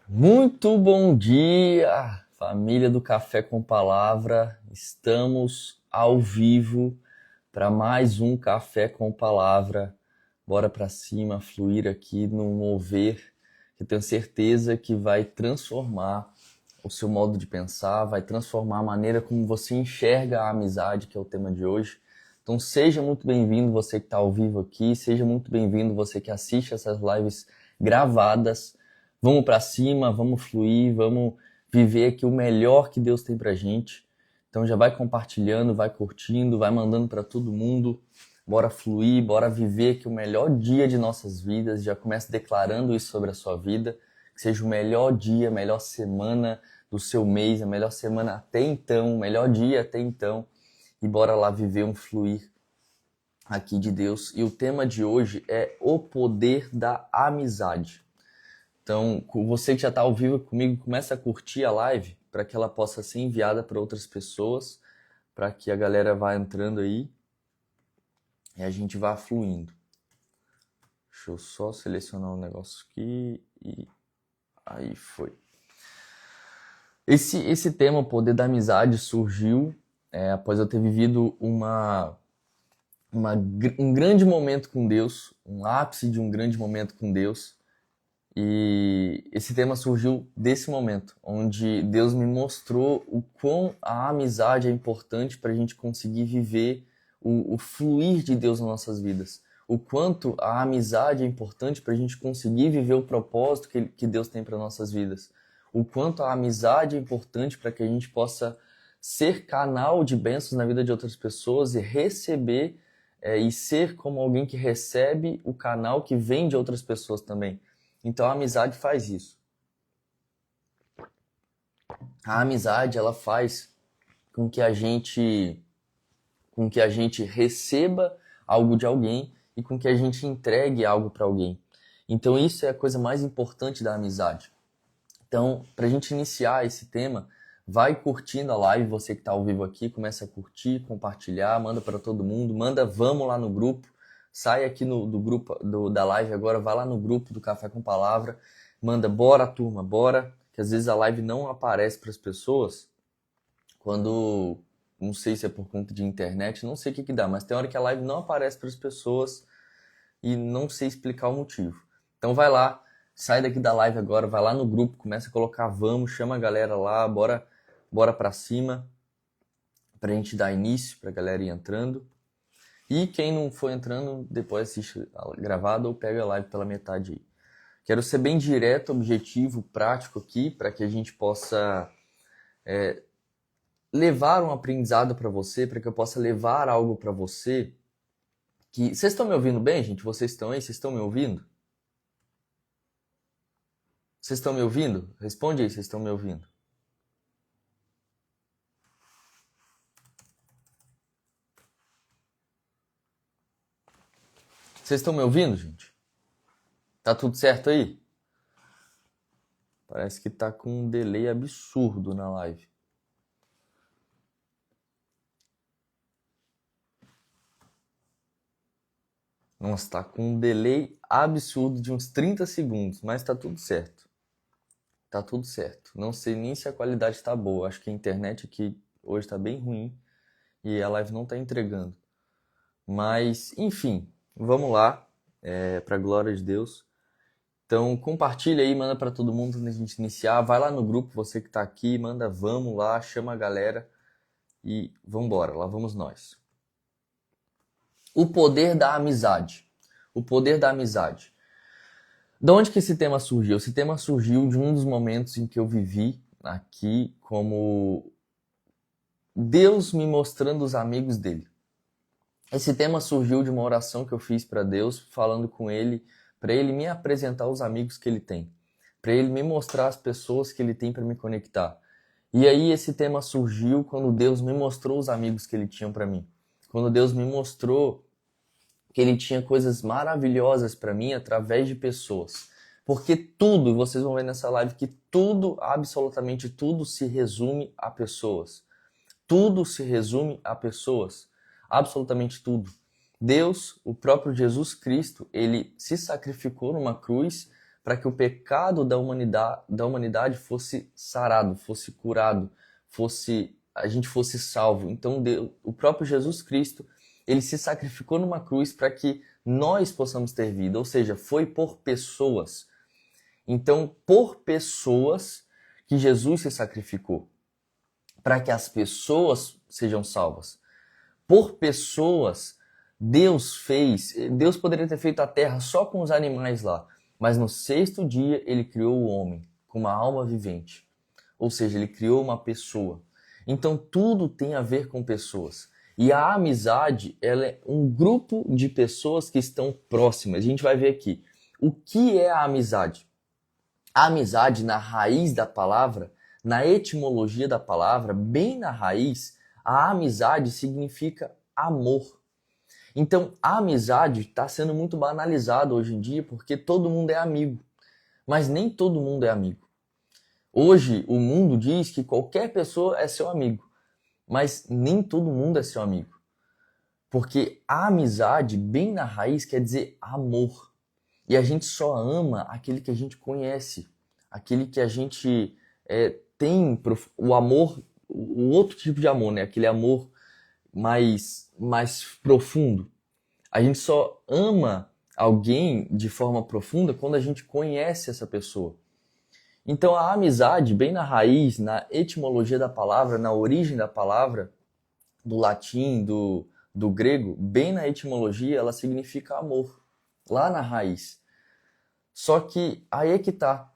Muito bom dia, família do Café com Palavra. Estamos ao vivo para mais um Café com Palavra. Bora para cima, fluir aqui no mover, que eu tenho certeza que vai transformar o seu modo de pensar, vai transformar a maneira como você enxerga a amizade, que é o tema de hoje. Então seja muito bem-vindo você que está ao vivo aqui, seja muito bem-vindo você que assiste essas lives gravadas. Vamos para cima, vamos fluir, vamos viver aqui o melhor que Deus tem pra gente. Então já vai compartilhando, vai curtindo, vai mandando para todo mundo. Bora fluir, bora viver aqui o melhor dia de nossas vidas. Já começa declarando isso sobre a sua vida. Que seja o melhor dia, a melhor semana do seu mês, a melhor semana até então, o melhor dia até então. E bora lá viver um fluir aqui de Deus. E o tema de hoje é o poder da amizade. Então, você que já está ao vivo comigo, começa a curtir a live para que ela possa ser enviada para outras pessoas, para que a galera vá entrando aí e a gente vá fluindo. Deixa eu só selecionar um negócio aqui e aí foi. Esse tema, o poder da amizade, surgiu após eu ter vivido um grande momento com Deus, um ápice de um grande momento com Deus. E esse tema surgiu desse momento, onde Deus me mostrou o quão a amizade é importante para a gente conseguir viver o fluir de Deus nas nossas vidas. O quanto a amizade é importante para a gente conseguir viver o propósito que Deus tem para nossas vidas. O quanto a amizade é importante para que a gente possa ser canal de bênçãos na vida de outras pessoas e receber e ser como alguém que recebe o canal que vem de outras pessoas também. Então a amizade faz isso. A amizade, ela faz com que a gente receba algo de alguém e com que a gente entregue algo para alguém. Então isso é a coisa mais importante da amizade. Então, para a gente iniciar esse tema, vai curtindo a live, você que está ao vivo aqui, começa a curtir, compartilhar, manda para todo mundo, manda vamos lá no grupo. Sai aqui do grupo da live agora, vai lá no grupo do Café com Palavra, manda bora turma, bora, que às vezes a live não aparece para as pessoas quando, não sei se é por conta de internet, não sei o que dá, mas tem hora que a live não aparece para as pessoas e não sei explicar o motivo. Então vai lá, sai daqui da live agora, vai lá no grupo, começa a colocar vamos, chama a galera lá, bora para cima, pra gente dar início, pra galera ir entrando. E quem não for entrando, depois assiste gravado ou pega a live pela metade aí. Quero ser bem direto, objetivo, prático aqui, para que a gente possa levar um aprendizado para você, para que eu possa levar algo para você. Vocês estão me ouvindo bem, gente? Vocês estão aí? Vocês estão me ouvindo? Vocês estão me ouvindo? Responde aí, vocês estão me ouvindo. Vocês estão me ouvindo, gente? Tá tudo certo aí? Parece que tá com um delay absurdo na live. Nossa, tá com um delay absurdo de uns 30 segundos, mas tá tudo certo. Tá tudo certo. Não sei nem se a qualidade tá boa. Acho que a internet aqui hoje tá bem ruim e a live não tá entregando. Mas, enfim, vamos lá, pra glória de Deus. Então, compartilha aí, manda para todo mundo antes da gente iniciar. Vai lá no grupo, você que tá aqui, manda vamos lá, chama a galera e vambora, lá vamos nós. O poder da amizade. O poder da amizade. De onde que esse tema surgiu? Esse tema surgiu de um dos momentos em que eu vivi aqui como Deus me mostrando os amigos dele. Esse tema surgiu de uma oração que eu fiz para Deus, falando com ele, para ele me apresentar os amigos que ele tem, para ele me mostrar as pessoas que ele tem para me conectar. E aí esse tema surgiu quando Deus me mostrou os amigos que ele tinha para mim. Quando Deus me mostrou que ele tinha coisas maravilhosas para mim através de pessoas. Porque tudo, vocês vão ver nessa live que tudo, absolutamente tudo se resume a pessoas. Tudo se resume a pessoas. Absolutamente tudo. Deus, o próprio Jesus Cristo, ele se sacrificou numa cruz para que o pecado da humanidade fosse sarado, fosse curado, a gente fosse salvo. Então o próprio Jesus Cristo, ele se sacrificou numa cruz para que nós possamos ter vida, ou seja, foi por pessoas. Então, por pessoas que Jesus se sacrificou, para que as pessoas sejam salvas. Por pessoas, Deus poderia ter feito a terra só com os animais lá, mas no sexto dia ele criou o homem com uma alma vivente. Ou seja, ele criou uma pessoa. Então tudo tem a ver com pessoas. E a amizade, ela é um grupo de pessoas que estão próximas. A gente vai ver aqui. O que é a amizade? A amizade, na raiz da palavra, na etimologia da palavra, bem na raiz, a amizade significa amor. Então, a amizade está sendo muito banalizada hoje em dia porque todo mundo é amigo. Mas nem todo mundo é amigo. Hoje, o mundo diz que qualquer pessoa é seu amigo. Mas nem todo mundo é seu amigo. Porque a amizade, bem na raiz, quer dizer amor. E a gente só ama aquele que a gente conhece. Aquele que a gente tem o amor, o outro tipo de amor, né? Aquele amor mais profundo. A gente só ama alguém de forma profunda quando a gente conhece essa pessoa. Então a amizade, bem na raiz, na etimologia da palavra, na origem da palavra, do latim, do grego, bem na etimologia, ela significa amor, lá na raiz. Só que aí é que tá.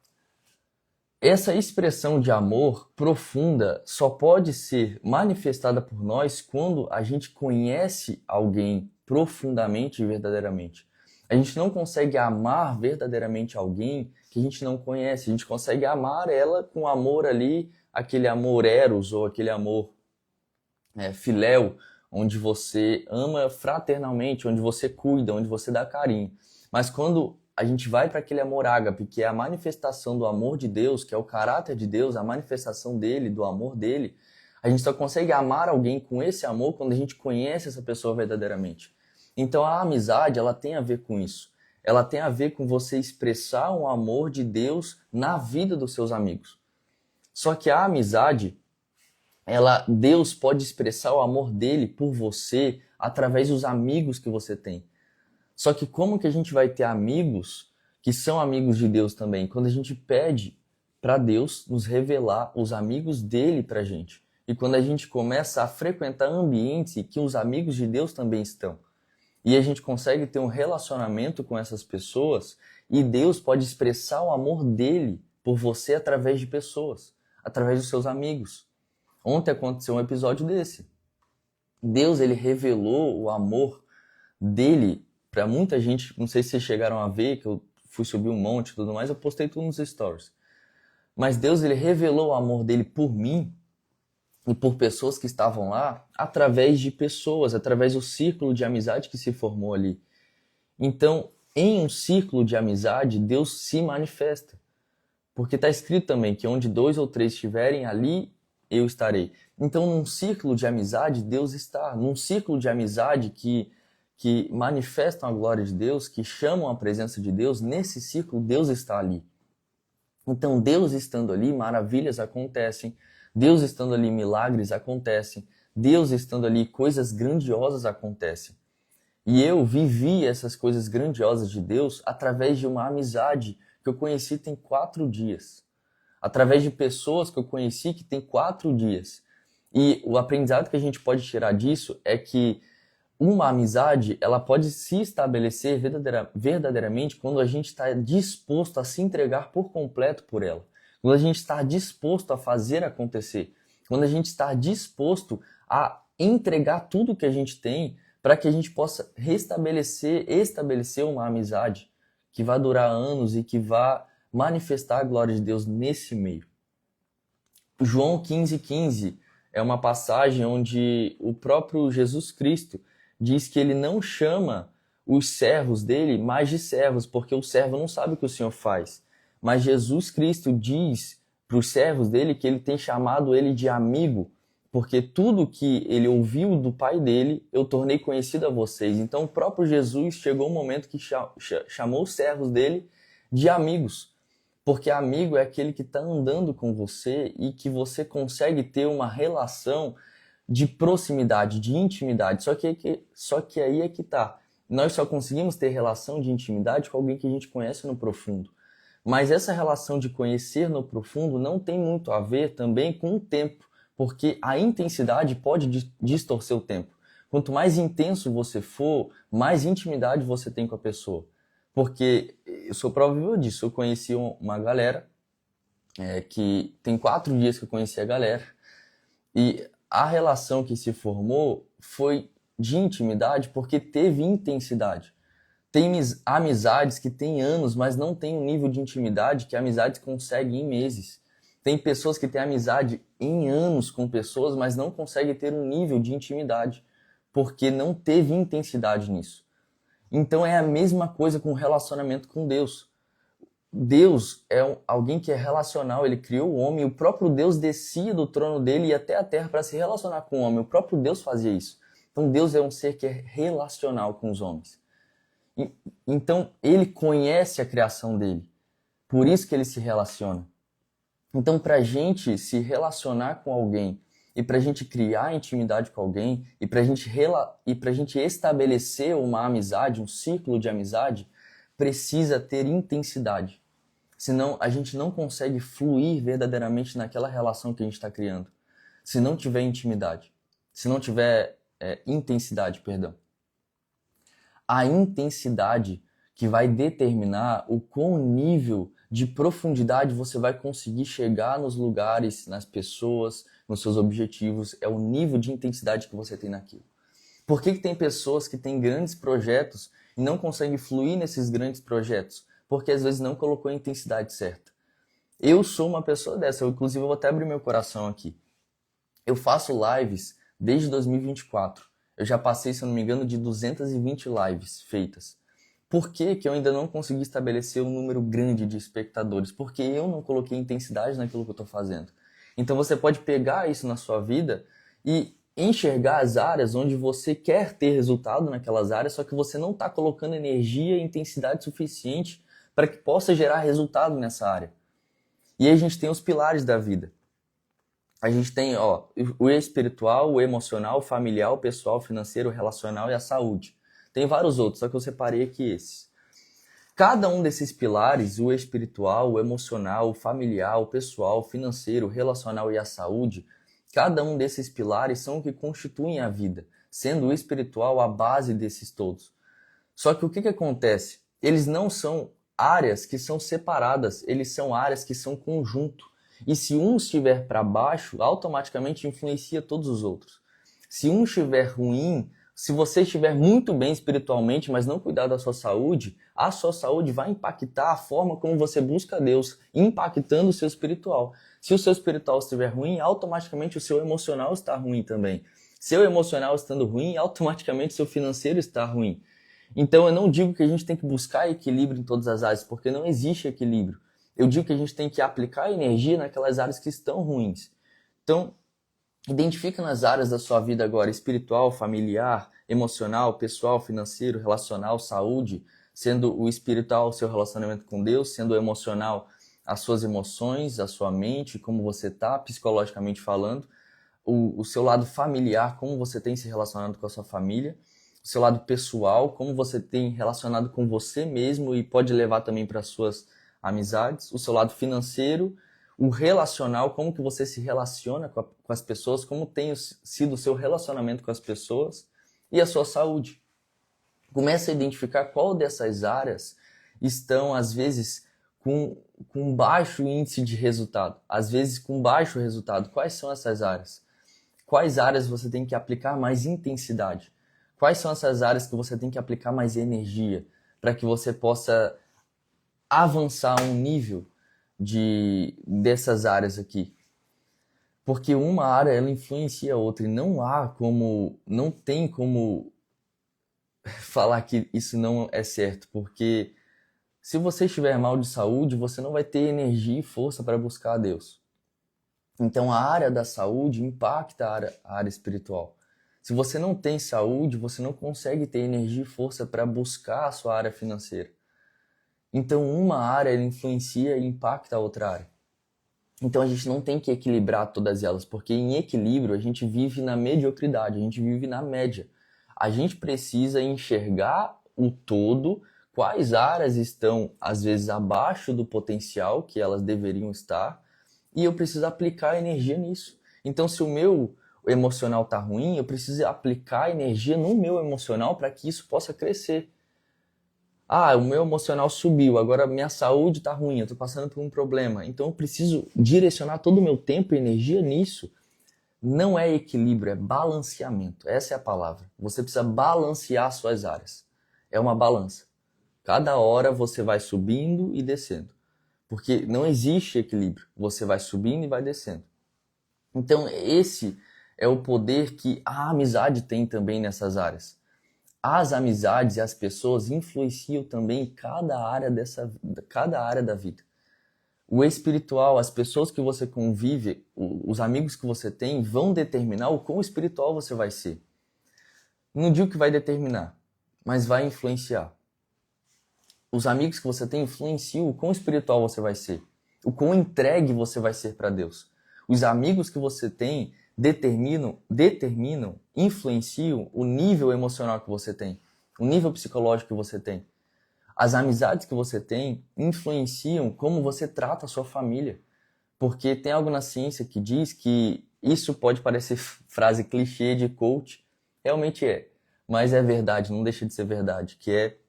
Essa expressão de amor profunda só pode ser manifestada por nós quando a gente conhece alguém profundamente e verdadeiramente. A gente não consegue amar verdadeiramente alguém que a gente não conhece. A gente consegue amar ela com amor ali, aquele amor eros ou aquele amor filéu, onde você ama fraternalmente, onde você cuida, onde você dá carinho. Mas quando a gente vai para aquele amor ágape, que é a manifestação do amor de Deus, que é o caráter de Deus, a manifestação dele, do amor dele, a gente só consegue amar alguém com esse amor quando a gente conhece essa pessoa verdadeiramente. Então a amizade, ela tem a ver com isso. Ela tem a ver com você expressar um amor de Deus na vida dos seus amigos. Só que a amizade, Deus pode expressar o amor dele por você através dos amigos que você tem. Só que como que a gente vai ter amigos que são amigos de Deus também? Quando a gente pede para Deus nos revelar os amigos dele para a gente. E quando a gente começa a frequentar ambientes em que os amigos de Deus também estão. E a gente consegue ter um relacionamento com essas pessoas e Deus pode expressar o amor dele por você através de pessoas, através dos seus amigos. Ontem aconteceu um episódio desse. Deus, ele revelou o amor dele para muita gente. Não sei se vocês chegaram a ver, que eu fui subir um monte e tudo mais, eu postei tudo nos stories. Mas Deus, ele revelou o amor dele por mim e por pessoas que estavam lá, através de pessoas, através do círculo de amizade que se formou ali. Então, em um círculo de amizade, Deus se manifesta. Porque está escrito também que onde 2 ou 3 estiverem, ali eu estarei. Então, num círculo de amizade, Deus está. Num círculo de amizade que manifestam a glória de Deus, que chamam a presença de Deus, nesse círculo Deus está ali. Então, Deus estando ali, maravilhas acontecem. Deus estando ali, milagres acontecem. Deus estando ali, coisas grandiosas acontecem. E eu vivi essas coisas grandiosas de Deus através de uma amizade que eu conheci tem 4 dias. Através de pessoas que eu conheci que tem 4 dias. E o aprendizado que a gente pode tirar disso é que uma amizade, ela pode se estabelecer verdadeiramente quando a gente está disposto a se entregar por completo por ela. Quando a gente está disposto a fazer acontecer. Quando a gente está disposto a entregar tudo que a gente tem para que a gente possa estabelecer uma amizade que vai durar anos e que vai manifestar a glória de Deus nesse meio. João 15,15 é uma passagem onde o próprio Jesus Cristo diz que ele não chama os servos dele mais de servos, porque o servo não sabe o que o Senhor faz. Mas Jesus Cristo diz para os servos dele que ele tem chamado ele de amigo, porque tudo que ele ouviu do Pai dele, eu tornei conhecido a vocês. Então o próprio Jesus chegou um momento que chamou os servos dele de amigos. Porque amigo é aquele que está andando com você e que você consegue ter uma relação de proximidade, de intimidade. Só que aí é que tá. Nós só conseguimos ter relação de intimidade com alguém que a gente conhece no profundo. Mas essa relação de conhecer no profundo não tem muito a ver também com o tempo, porque a intensidade pode distorcer o tempo. Quanto mais intenso você for, mais intimidade você tem com a pessoa. Porque eu sou prova viva disso. Eu conheci uma galera que tem 4 dias que eu conheci a galera e a relação que se formou foi de intimidade porque teve intensidade. Tem amizades que têm anos, mas não tem um nível de intimidade que amizades conseguem em meses. Tem pessoas que têm amizade em anos com pessoas, mas não conseguem ter um nível de intimidade, porque não teve intensidade nisso. Então é a mesma coisa com o relacionamento com Deus. Deus é alguém que é relacional, ele criou o homem, e o próprio Deus descia do trono dele e ia até a terra para se relacionar com o homem. O próprio Deus fazia isso. Então Deus é um ser que é relacional com os homens. Então ele conhece a criação dele. Por isso que ele se relaciona. Então, para a gente se relacionar com alguém e para a gente criar intimidade com alguém e para a gente estabelecer uma amizade, um círculo de amizade, precisa ter intensidade. Senão, a gente não consegue fluir verdadeiramente naquela relação que a gente está criando. Se não tiver intimidade. Se não tiver intensidade, perdão. A intensidade que vai determinar o qual nível de profundidade você vai conseguir chegar nos lugares, nas pessoas, nos seus objetivos, é o nível de intensidade que você tem naquilo. Por que tem pessoas que têm grandes projetos e não conseguem fluir nesses grandes projetos? Porque às vezes não colocou a intensidade certa. Eu sou uma pessoa dessa, inclusive eu vou até abrir meu coração aqui. Eu faço lives desde 2024. Eu já passei, se eu não me engano, de 220 lives feitas. Por que eu ainda não consegui estabelecer um número grande de espectadores? Porque eu não coloquei intensidade naquilo que eu estou fazendo. Então você pode pegar isso na sua vida e enxergar as áreas onde você quer ter resultado naquelas áreas, só que você não está colocando energia e intensidade suficiente para que possa gerar resultado nessa área. E aí a gente tem os pilares da vida. A gente tem o espiritual, o emocional, o familiar, o pessoal, o financeiro, o relacional e a saúde. Tem vários outros, só que eu separei aqui esses. Cada um desses pilares, o espiritual, o emocional, o familiar, o pessoal, o financeiro, o relacional e a saúde, cada um desses pilares são o que constituem a vida, sendo o espiritual a base desses todos. Só que o que acontece? Eles não são áreas que são separadas, eles são áreas que são conjunto. E se um estiver para baixo, automaticamente influencia todos os outros. Se um estiver ruim, se você estiver muito bem espiritualmente, mas não cuidar da sua saúde, a sua saúde vai impactar a forma como você busca Deus, impactando o seu espiritual. Se o seu espiritual estiver ruim, automaticamente o seu emocional está ruim também. Seu emocional estando ruim, automaticamente seu financeiro está ruim. Então eu não digo que a gente tem que buscar equilíbrio em todas as áreas, porque não existe equilíbrio. Eu digo que a gente tem que aplicar energia naquelas áreas que estão ruins. Então, identifica nas áreas da sua vida agora, espiritual, familiar, emocional, pessoal, financeiro, relacional, saúde, sendo o espiritual o seu relacionamento com Deus, sendo o emocional as suas emoções, a sua mente, como você está psicologicamente falando, o seu lado familiar, como você tem se relacionado com a sua família, o seu lado pessoal, como você tem relacionado com você mesmo e pode levar também para as suas amizades, o seu lado financeiro, o relacional, como que você se relaciona com as pessoas, como tem sido o seu relacionamento com as pessoas e a sua saúde. Comece a identificar qual dessas áreas estão, às vezes, com baixo índice de resultado, às vezes com baixo resultado. Quais são essas áreas? Quais áreas você tem que aplicar mais intensidade? Quais são essas áreas que você tem que aplicar mais energia para que você possa avançar um nível dessas áreas aqui? Porque uma área ela influencia a outra e não tem como falar que isso não é certo, porque se você estiver mal de saúde, você não vai ter energia e força para buscar a Deus. Então a área da saúde impacta a área espiritual. Se você não tem saúde, você não consegue ter energia e força para buscar a sua área financeira. Então uma área ela influencia e impacta a outra área. Então a gente não tem que equilibrar todas elas, porque em equilíbrio a gente vive na mediocridade, a gente vive na média. A gente precisa enxergar o todo, quais áreas estão às vezes abaixo do potencial que elas deveriam estar, e eu preciso aplicar energia nisso. Então se o meu emocional está ruim, eu preciso aplicar energia no meu emocional para que isso possa crescer. Ah, o meu emocional subiu, agora minha saúde está ruim, eu estou passando por um problema. Então eu preciso direcionar todo o meu tempo e energia nisso. Não é equilíbrio, é balanceamento. Essa é a palavra. Você precisa balancear suas áreas. É uma balança. Cada hora você vai subindo e descendo. Porque não existe equilíbrio. Você vai subindo e vai descendo. Então esse é o poder que a amizade tem também nessas áreas. As amizades e as pessoas influenciam também cada área da vida. O espiritual, as pessoas que você convive, os amigos que você tem, vão determinar o quão espiritual você vai ser. Não digo que vai determinar, mas vai influenciar. Os amigos que você tem influenciam o quão espiritual você vai ser, o quão entregue você vai ser para Deus. Os amigos que você tem determinam, influenciam o nível emocional que você tem, o nível psicológico que você tem. As amizades que você tem influenciam como você trata a sua família. Porque tem algo na ciência que diz que isso pode parecer frase clichê de coach, realmente é, mas é verdade, não deixa de ser verdade, que é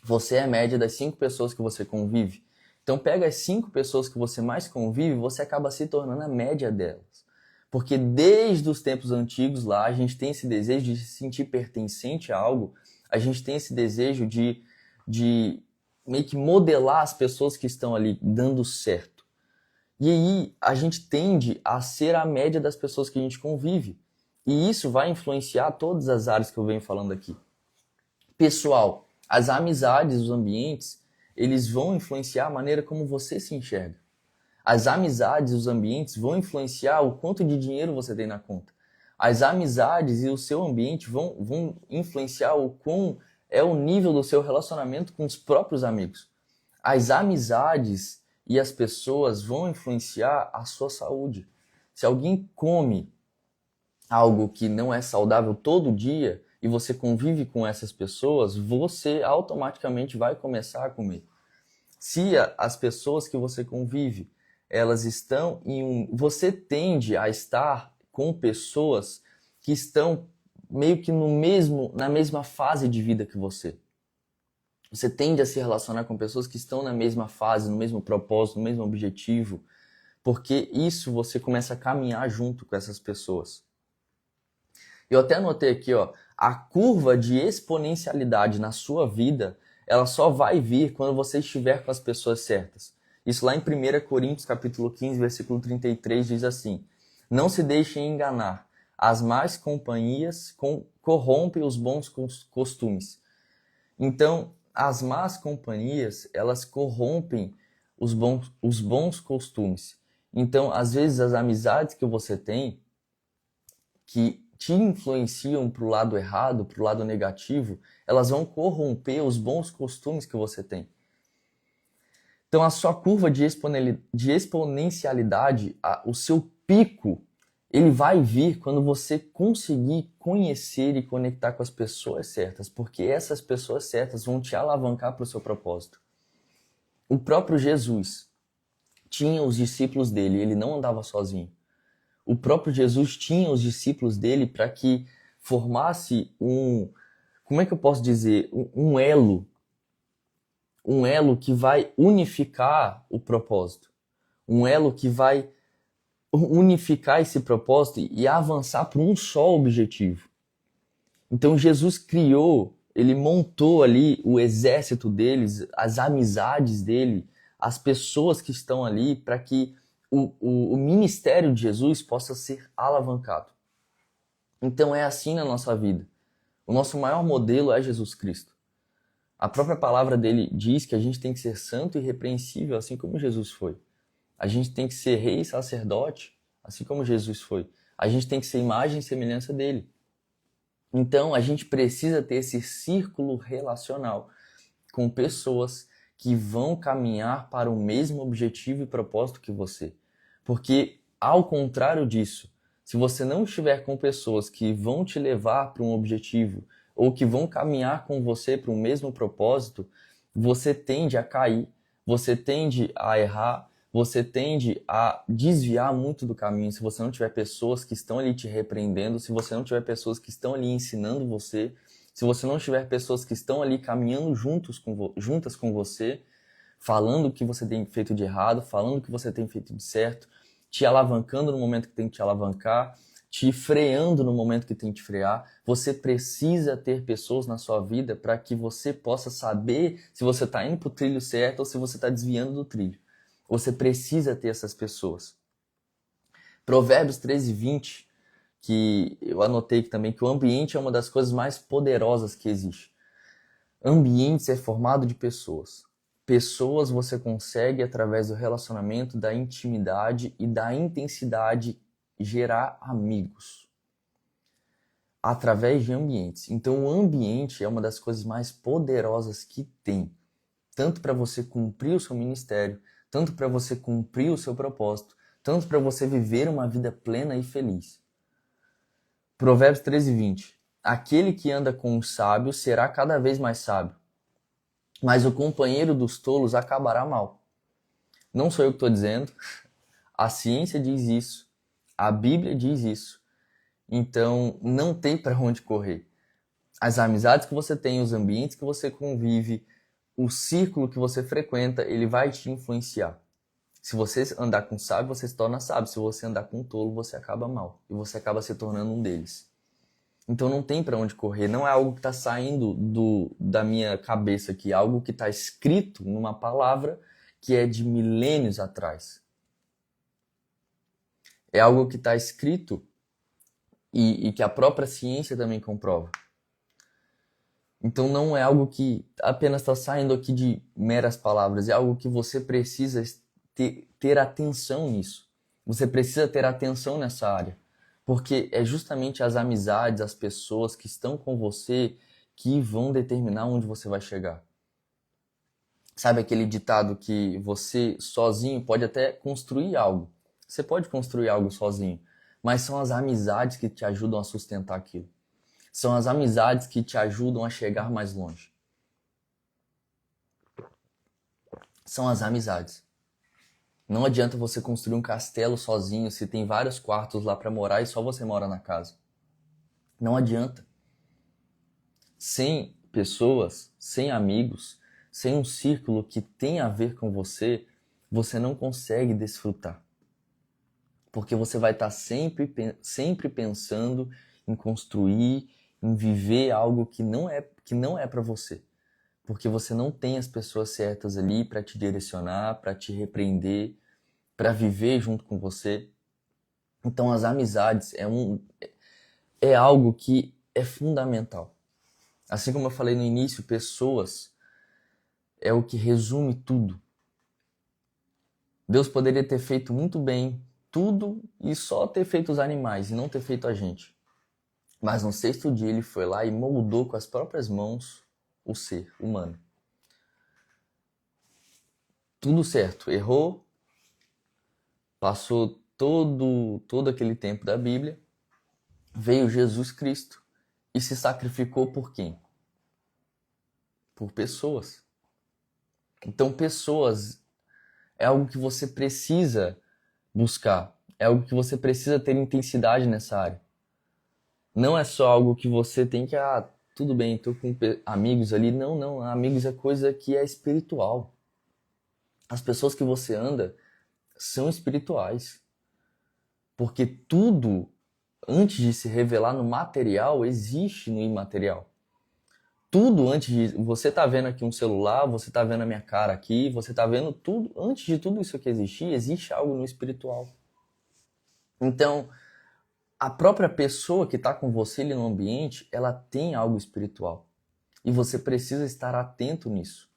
você é a média das 5 pessoas que você convive. Então pega as 5 pessoas que você mais convive, você acaba se tornando a média delas. Porque desde os tempos antigos lá, a gente tem esse desejo de se sentir pertencente a algo, a gente tem esse desejo de meio que modelar as pessoas que estão ali dando certo. E aí a gente tende a ser a média das pessoas que a gente convive. E isso vai influenciar todas as áreas que eu venho falando aqui. Pessoal, as amizades, os ambientes, eles vão influenciar a maneira como você se enxerga. As amizades e os ambientes vão influenciar o quanto de dinheiro você tem na conta. As amizades e o seu ambiente vão influenciar o quão é o nível do seu relacionamento com os próprios amigos. As amizades e as pessoas vão influenciar a sua saúde. Se alguém come algo que não é saudável todo dia e você convive com essas pessoas, você automaticamente vai começar a comer. Se as pessoas que você convive, elas estão você tende a estar com pessoas que estão meio que na mesma fase de vida que você. Você tende a se relacionar com pessoas que estão na mesma fase, no mesmo propósito, no mesmo objetivo, porque isso você começa a caminhar junto com essas pessoas. Eu até anotei aqui, ó, a curva de exponencialidade na sua vida, ela só vai vir quando você estiver com as pessoas certas. Isso lá em 1 Coríntios capítulo 15, versículo 33 diz assim: não se deixem enganar, as más companhias corrompem os bons costumes. Então, as más companhias, elas corrompem os bons costumes. Então, às vezes, as amizades que você tem, que te influenciam para o lado errado, para o lado negativo, elas vão corromper os bons costumes que você tem. Então, a sua curva de exponencialidade, o seu pico, ele vai vir quando você conseguir conhecer e conectar com as pessoas certas, porque essas pessoas certas vão te alavancar para o seu propósito. O próprio Jesus tinha os discípulos dele, ele não andava sozinho. O próprio Jesus tinha os discípulos dele para que formasse como é que eu posso dizer, um elo que vai unificar o propósito, um elo que vai unificar esse propósito e avançar para um só objetivo. Então Jesus criou, ele montou ali o exército deles, as amizades dele, as pessoas que estão ali para que o ministério de Jesus possa ser alavancado. Então é assim na nossa vida. O nosso maior modelo é Jesus Cristo. A própria palavra dele diz que a gente tem que ser santo e irrepreensível, assim como Jesus foi. A gente tem que ser rei e sacerdote, assim como Jesus foi. A gente tem que ser imagem e semelhança dele. Então, a gente precisa ter esse círculo relacional com pessoas que vão caminhar para o mesmo objetivo e propósito que você. Porque, ao contrário disso, se você não estiver com pessoas que vão te levar para um objetivo ou que vão caminhar com você para o mesmo propósito, você tende a cair, você tende a errar, você tende a desviar muito do caminho. Se você não tiver pessoas que estão ali te repreendendo, se você não tiver pessoas que estão ali ensinando você, se você não tiver pessoas que estão ali caminhando juntas com você, falando o que você tem feito de errado, falando o que você tem feito de certo, te alavancando no momento que tem que te alavancar, te freando no momento que tem que te frear. Você precisa ter pessoas na sua vida para que você possa saber se você está indo para o trilho certo ou se você está desviando do trilho. Você precisa ter essas pessoas. Provérbios 13:20, que eu anotei aqui também, que o ambiente é uma das coisas mais poderosas que existe. Ambiente é formado de pessoas. Pessoas você consegue, através do relacionamento, da intimidade e da intensidade, gerar amigos. Através de ambientes. Então, o ambiente é uma das coisas mais poderosas que tem. Tanto para você cumprir o seu ministério, tanto para você cumprir o seu propósito, tanto para você viver uma vida plena e feliz. Provérbios 13:20. Aquele que anda com os sábios será cada vez mais sábio, mas o companheiro dos tolos acabará mal. Não sou eu que estou dizendo, a ciência diz isso, a Bíblia diz isso. Então, não tem para onde correr. As amizades que você tem, os ambientes que você convive, o círculo que você frequenta, ele vai te influenciar. Se você andar com sábio, você se torna sábio. Se você andar com tolo, você acaba mal. E você acaba se tornando um deles. Então não tem para onde correr. Não é algo que está saindo da minha cabeça aqui. É algo que está escrito numa palavra que é de milênios atrás. É algo que está escrito e que a própria ciência também comprova. Então não é algo que apenas está saindo aqui de meras palavras. É algo que você precisa ter atenção nisso. Você precisa ter atenção nessa área. Porque é justamente as amizades, as pessoas que estão com você que vão determinar onde você vai chegar. Sabe aquele ditado que você sozinho pode até construir algo. Você pode construir algo sozinho, mas são as amizades que te ajudam a sustentar aquilo. São as amizades que te ajudam a chegar mais longe. São as amizades. Não adianta você construir um castelo sozinho se tem vários quartos lá para morar e só você mora na casa. Não adianta. Sem pessoas, sem amigos, sem um círculo que tem a ver com você, você não consegue desfrutar. Porque você vai estar sempre pensando em construir, em viver algo que não é para você. Porque você não tem as pessoas certas ali para te direcionar, para te repreender, para viver junto com você. Então as amizades é algo que é fundamental. Assim como eu falei no início, pessoas é o que resume tudo. Deus poderia ter feito muito bem tudo e só ter feito os animais e não ter feito a gente. Mas no sexto dia ele foi lá e moldou com as próprias mãos o ser humano. Tudo certo, errou, passou todo aquele tempo da Bíblia, veio Jesus Cristo e se sacrificou por quem? Por pessoas. Então pessoas é algo que você precisa buscar, é algo que você precisa ter intensidade nessa área. Não é só algo que você tem que, tudo bem, estou com amigos ali. Não, amigos é coisa que é espiritual. As pessoas que você anda são espirituais. Porque tudo, antes de se revelar no material, existe no imaterial. Tudo antes de... Você tá vendo aqui um celular, você tá vendo a minha cara aqui, você tá vendo tudo. Antes de tudo isso aqui existir, existe algo no espiritual. Então, a própria pessoa que está com você ali no ambiente, ela tem algo espiritual. E você precisa estar atento nisso.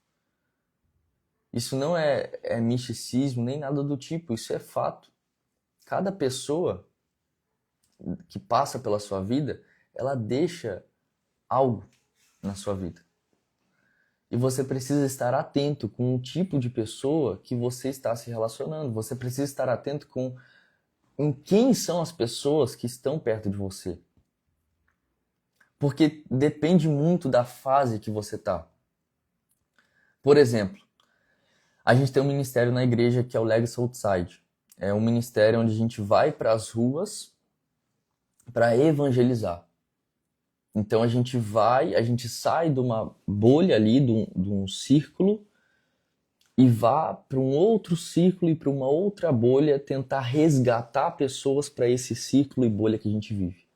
Isso não é misticismo, nem nada do tipo, isso é fato. Cada pessoa que passa pela sua vida, ela deixa algo na sua vida. E você precisa estar atento com o tipo de pessoa que você está se relacionando. Você precisa estar atento com em quem são as pessoas que estão perto de você. Porque depende muito da fase que você está. Por exemplo, a gente tem um ministério na igreja que é o Legacy Outside. É um ministério onde a gente vai para as ruas para evangelizar. Então a gente sai de uma bolha ali, de um círculo, e vá para um outro círculo e para uma outra bolha tentar resgatar pessoas para esse círculo e bolha que a gente vive.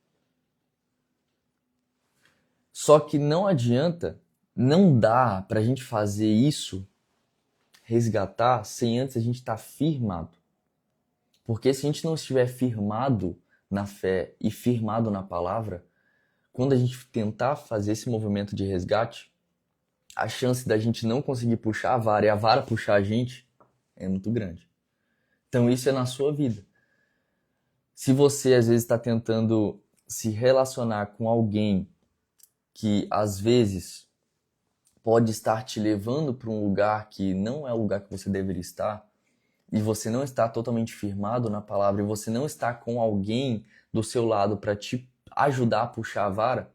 Só que não adianta, não dá para a gente fazer isso, resgatar, sem antes a gente estar firmado. Porque se a gente não estiver firmado na fé e firmado na palavra, quando a gente tentar fazer esse movimento de resgate, a chance da gente não conseguir puxar a vara e a vara puxar a gente é muito grande. Então isso é na sua vida. Se você às vezes está tentando se relacionar com alguém que às vezes pode estar te levando para um lugar que não é o lugar que você deveria estar, e você não está totalmente firmado na palavra, e você não está com alguém do seu lado para te ajudar a puxar a vara,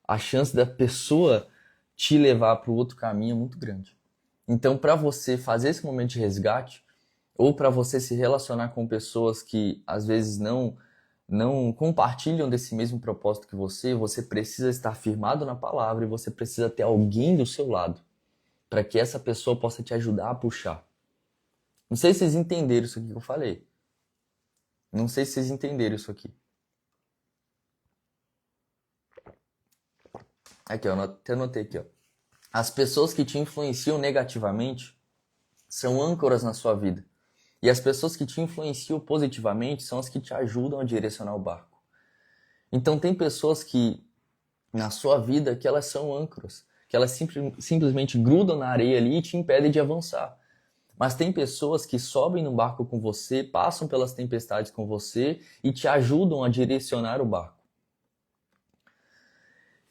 a chance da pessoa te levar para o outro caminho é muito grande. Então, para você fazer esse momento de resgate, ou para você se relacionar com pessoas que às vezes não compartilham desse mesmo propósito que você precisa estar firmado na palavra e você precisa ter alguém do seu lado para que essa pessoa possa te ajudar a puxar. Não sei se vocês entenderam isso aqui que eu falei. Não sei se vocês entenderam isso aqui. Aqui, ó, até anotei aqui, ó. As pessoas que te influenciam negativamente são âncoras na sua vida. E as pessoas que te influenciam positivamente são as que te ajudam a direcionar o barco. Então tem pessoas que na sua vida que elas são âncoras, que elas simplesmente grudam na areia ali e te impedem de avançar. Mas tem pessoas que sobem no barco com você, passam pelas tempestades com você e te ajudam a direcionar o barco.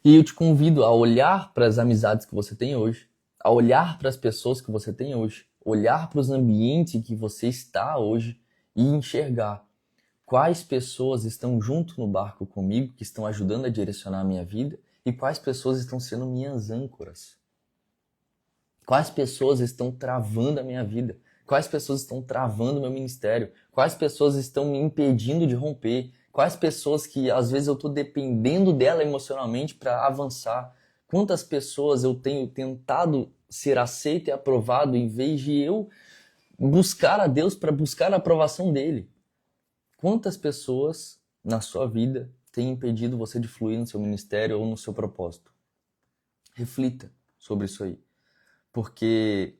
E eu te convido a olhar para as amizades que você tem hoje, a olhar para as pessoas que você tem hoje, olhar para os ambientes que você está hoje e enxergar quais pessoas estão junto no barco comigo, que estão ajudando a direcionar a minha vida, e quais pessoas estão sendo minhas âncoras. Quais pessoas estão travando a minha vida? Quais pessoas estão travando o meu ministério? Quais pessoas estão me impedindo de romper? Quais pessoas que às vezes eu estou dependendo dela emocionalmente para avançar? Quantas pessoas eu tenho tentado ser aceito e aprovado em vez de eu buscar a Deus para buscar a aprovação dele? Quantas pessoas na sua vida têm impedido você de fluir no seu ministério ou no seu propósito? Reflita sobre isso aí. Porque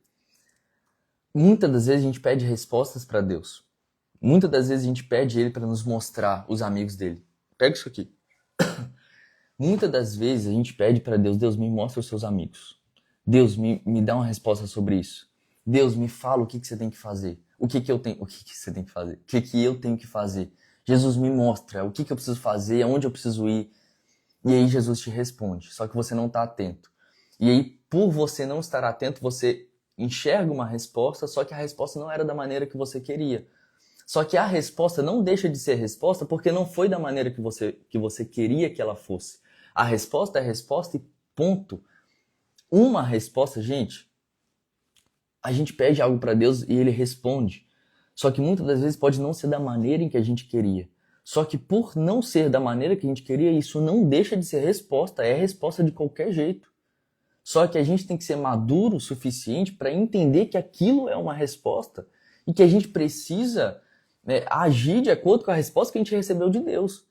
muitas das vezes a gente pede respostas para Deus. Muitas das vezes a gente pede Ele para nos mostrar os amigos dele. Pega isso aqui. Muitas das vezes a gente pede para Deus, Deus me mostra os seus amigos. Deus me dá uma resposta sobre isso. Deus me fala o que você tem que fazer. O que você tem que fazer? O que eu tenho que fazer? Jesus me mostra o que eu preciso fazer, aonde eu preciso ir. E aí Jesus te responde, só que você não está atento. E aí, por você não estar atento, você enxerga uma resposta, só que a resposta não era da maneira que você queria. Só que a resposta não deixa de ser resposta porque não foi da maneira que você queria que ela fosse. A resposta é resposta e ponto. Uma resposta, gente, a gente pede algo para Deus e Ele responde. Só que muitas das vezes pode não ser da maneira em que a gente queria. Só que por não ser da maneira que a gente queria, isso não deixa de ser resposta. É resposta de qualquer jeito. Só que a gente tem que ser maduro o suficiente para entender que aquilo é uma resposta e que a gente precisa agir de acordo com a resposta que a gente recebeu de Deus.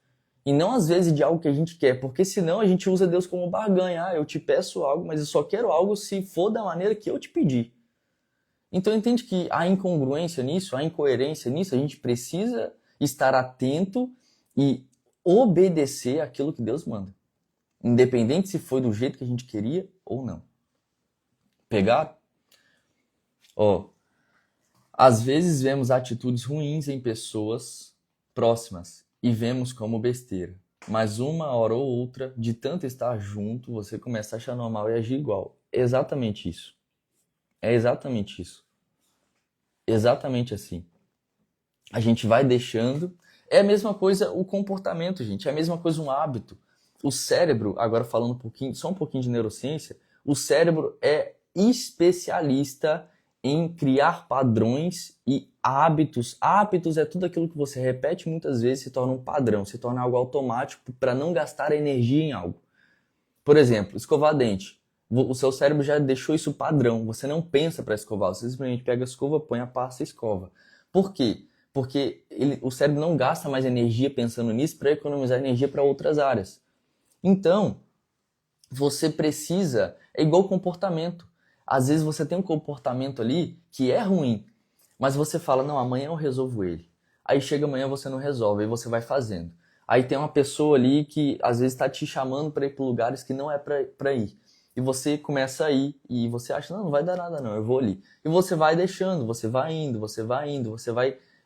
E não às vezes de algo que a gente quer, porque senão a gente usa Deus como barganha. Ah, eu te peço algo, mas eu só quero algo se for da maneira que eu te pedi. Então entende que há incongruência nisso, há incoerência nisso, a gente precisa estar atento e obedecer aquilo que Deus manda. Independente se foi do jeito que a gente queria ou não. Pegar? Às vezes vemos atitudes ruins em pessoas próximas e vemos como besteira. Mas uma hora ou outra, de tanto estar junto, você começa a achar normal e agir igual. exatamente isso. É exatamente isso. Exatamente assim. A gente vai deixando. É a mesma coisa o comportamento, gente. É a mesma coisa um hábito. O cérebro, agora falando um pouquinho, só um pouquinho de neurociência, o cérebro é especialista em criar padrões e hábitos. Hábitos é tudo aquilo que você repete muitas vezes, se torna um padrão, se torna algo automático para não gastar energia em algo. Por exemplo, escovar dente. O seu cérebro já deixou isso padrão. Você não pensa para escovar, você simplesmente pega a escova, põe a pasta e escova. Por quê? Porque o cérebro não gasta mais energia pensando nisso para economizar energia para outras áreas. Então, você precisa. É igual comportamento. Às vezes você tem um comportamento ali que é ruim, mas você fala, não, amanhã eu resolvo ele. Aí chega amanhã você não resolve, aí você vai fazendo. Aí tem uma pessoa ali que às vezes está te chamando para ir para lugares que não é para ir. E você começa a ir e você acha, não, não vai dar nada não, eu vou ali. E você vai deixando, você vai indo, você vai indo,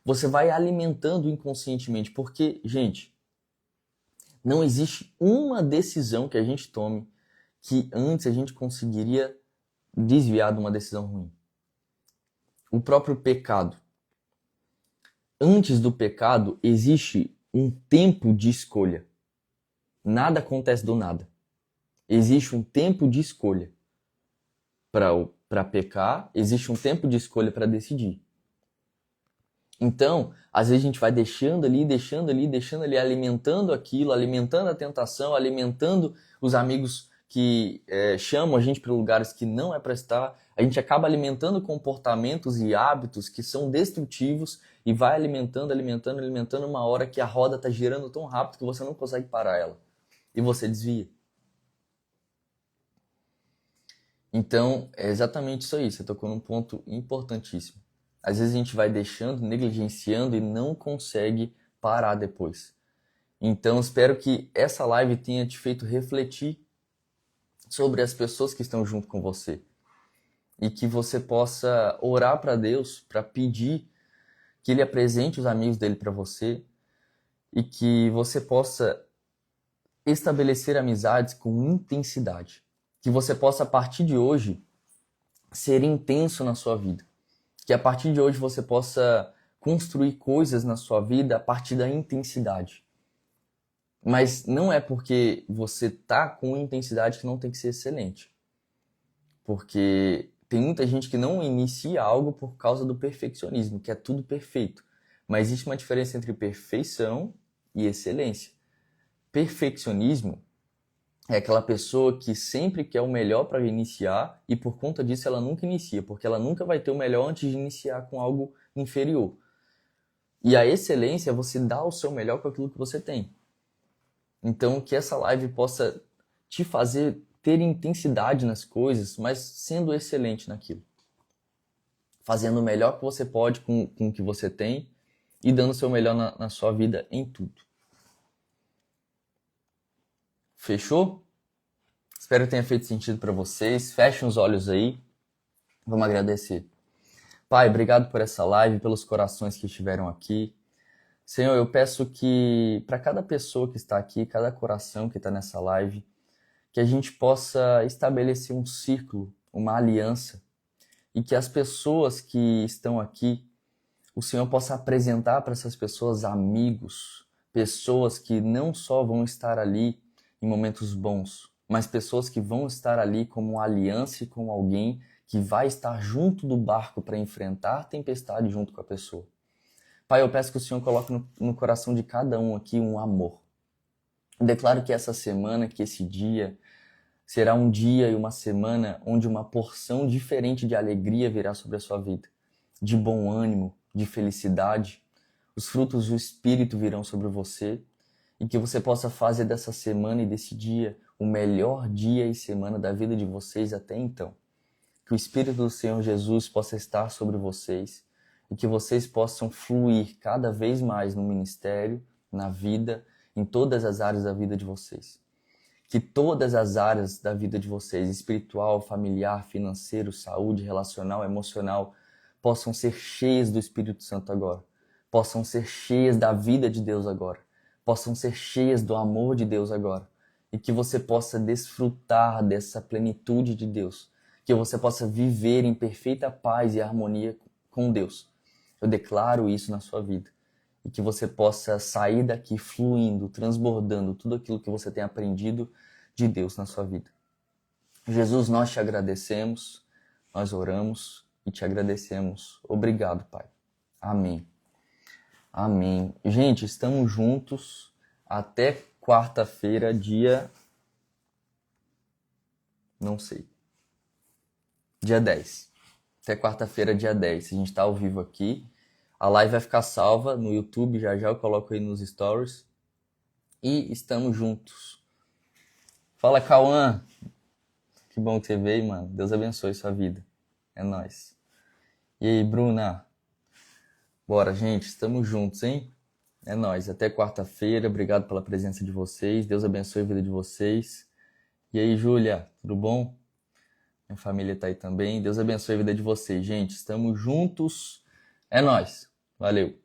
você vai alimentando inconscientemente. Porque, gente, não existe uma decisão que a gente tome que antes a gente conseguiria desviar de uma decisão ruim. O próprio pecado. Antes do pecado existe um tempo de escolha. Nada acontece do nada. Existe um tempo de escolha para pecar, existe um tempo de escolha para decidir. Então, às vezes a gente vai deixando ali, deixando ali, deixando ali, alimentando aquilo, alimentando a tentação, alimentando os amigos que chamam a gente para lugares que não é para estar. A gente acaba alimentando comportamentos e hábitos que são destrutivos e vai alimentando, alimentando, alimentando, uma hora que a roda está girando tão rápido que você não consegue parar ela. E você desvia. Então, é exatamente isso aí. Você tocou num ponto importantíssimo. Às vezes a gente vai deixando, negligenciando e não consegue parar depois. Então, espero que essa live tenha te feito refletir sobre as pessoas que estão junto com você. E que você possa orar para Deus, para pedir que Ele apresente os amigos dele para você. E que você possa estabelecer amizades com intensidade. Que você possa, a partir de hoje, ser intenso na sua vida. Que a partir de hoje você possa construir coisas na sua vida a partir da intensidade. Mas não é porque você tá com intensidade que não tem que ser excelente. Porque tem muita gente que não inicia algo por causa do perfeccionismo, que é tudo perfeito. Mas existe uma diferença entre perfeição e excelência. Perfeccionismo é aquela pessoa que sempre quer o melhor para iniciar e por conta disso ela nunca inicia, porque ela nunca vai ter o melhor antes de iniciar com algo inferior. E a excelência é você dar o seu melhor com aquilo que você tem. Então, que essa live possa te fazer ter intensidade nas coisas, mas sendo excelente naquilo. Fazendo o melhor que você pode com o que você tem e dando o seu melhor na sua vida em tudo. Fechou? Espero que tenha feito sentido para vocês. Fechem os olhos aí. Vamos agradecer. Pai, obrigado por essa live, pelos corações que estiveram aqui. Senhor, eu peço que para cada pessoa que está aqui, cada coração que está nessa live, que a gente possa estabelecer um círculo, uma aliança, e que as pessoas que estão aqui, o Senhor possa apresentar para essas pessoas amigos, pessoas que não só vão estar ali em momentos bons, mas pessoas que vão estar ali como uma aliança e com alguém que vai estar junto do barco para enfrentar a tempestade junto com a pessoa. Pai, eu peço que o Senhor coloque no coração de cada um aqui um amor. Eu declaro que essa semana, que esse dia, será um dia e uma semana onde uma porção diferente de alegria virá sobre a sua vida, de bom ânimo, de felicidade. Os frutos do Espírito virão sobre você e que você possa fazer dessa semana e desse dia o melhor dia e semana da vida de vocês até então. Que o Espírito do Senhor Jesus possa estar sobre vocês e que vocês possam fluir cada vez mais no ministério, na vida, em todas as áreas da vida de vocês. Que todas as áreas da vida de vocês, espiritual, familiar, financeiro, saúde, relacional, emocional, possam ser cheias do Espírito Santo agora. Possam ser cheias da vida de Deus agora. Possam ser cheias do amor de Deus agora. E que você possa desfrutar dessa plenitude de Deus que você possa viver em perfeita paz e harmonia com Deus. Eu declaro isso na sua vida. E que você possa sair daqui fluindo, transbordando tudo aquilo que você tem aprendido de Deus na sua vida. Jesus, nós te agradecemos, nós oramos e te agradecemos. Obrigado, Pai. Amém. Amém. Gente, estamos juntos até quarta-feira, dia... não sei. Dia 10. Até quarta-feira, dia 10. A gente está ao vivo aqui. A live vai ficar salva no YouTube, já já eu coloco aí nos stories. E estamos juntos. Fala, Cauã. Que bom que você veio, mano. Deus abençoe sua vida. É nóis. E aí, Bruna? Bora, gente. Estamos juntos, hein? É nóis. Até quarta-feira. Obrigado pela presença de vocês. Deus abençoe a vida de vocês. E aí, Júlia? Tudo bom? Minha família tá aí também. Deus abençoe a vida de vocês, gente. Estamos juntos. É nóis. Valeu.